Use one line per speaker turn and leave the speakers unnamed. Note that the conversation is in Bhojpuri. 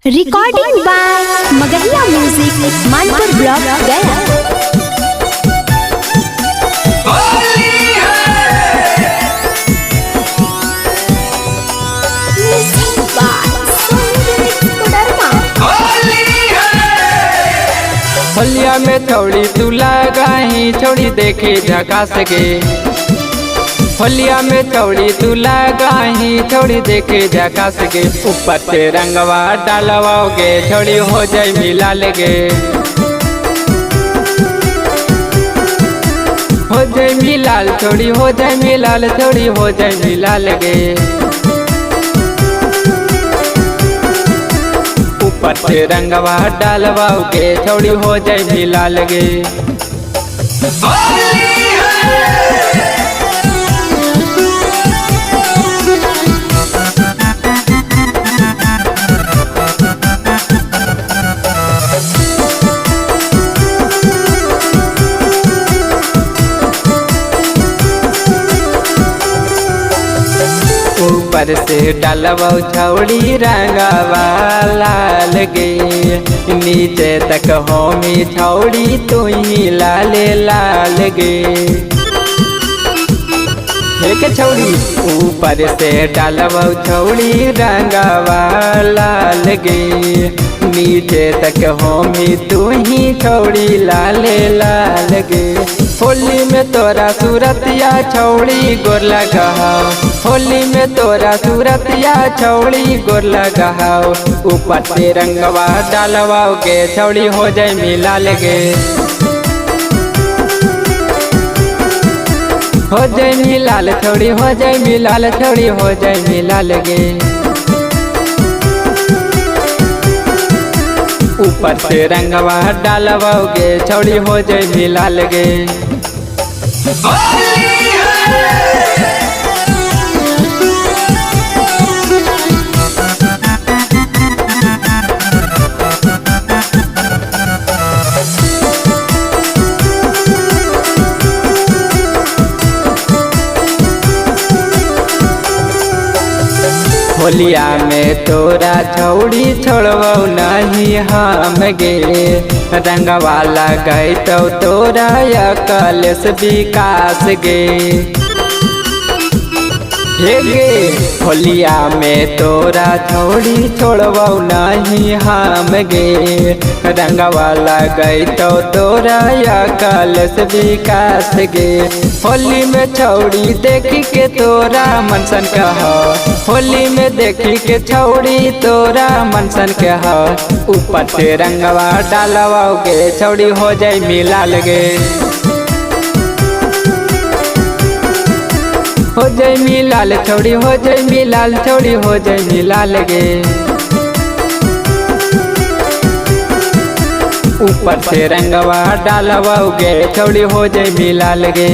Recording by Magahiya music Manpur block Gaya.
होलिया में थोड़ी तू लगाही छोड़ी देखे झकास गे। होलिया में थोड़ी तू लगाही थोड़ी देखे झकास गे। ऊपर से रंगवा डालवाओगे थोड़ी हो जाए मिलाल गे। हो जाए मिलाल थोड़ी हो जाए मिलाल थोड़ी हो जाए मिलाल गे। ऊपर से रंगवा डालवाओगे थोड़ी हो जाए मिलाल गे। ऊपर से डालवाओ छौड़ी रंगवा लाल गे। नीचे तक होमी छौड़ी तू ही लाल लाल गे। एक छौड़ी ऊपर से डालवाओ छौड़ी रंगवा लाल गे। नीचे तक होमी तू ही छौड़ी लाल लाल गे। होली में तोरा सूरतिया छौड़ी गोर लगाओ। होली में तोरा सूरतिया छौड़ी गोर लगाओ। ऊपर से रंगवा डालवाओगे छौड़ी हो जाए मिलाल गे। हो जाए मिलाल छौड़ी हो जाए मिलाल छौड़ी हो जाए मिलाल गे। ऊपर से रंगवा डालवाओगे छौड़ी हो जाए मिलाल गे। होलिया में तोरा छौड़ी छोड़बौ नहीं हम गे। रंगवाला गई तो तोरा कलेश विकास गे। हे गे होलिया में तोरा छौड़ी छोड़बौ नहीं हम गे। रंगवाला गई तो तोरा कलेश विकास गे। होली में छौड़ी देखी के तोरा मनसन कह। होली में देखी के छौड़ी तोरा मनसन कह। ऊपर से रंगवा डालवाओगे छौड़ी हो जाए मिलाल गे। हो जाए मिलाल छौड़ी हो जाए मिलाल छौड़ी हो जाए मिलाल गे। ऊपर से रंगवा डालवाओगे छौड़ी हो जाए मिलाल गे।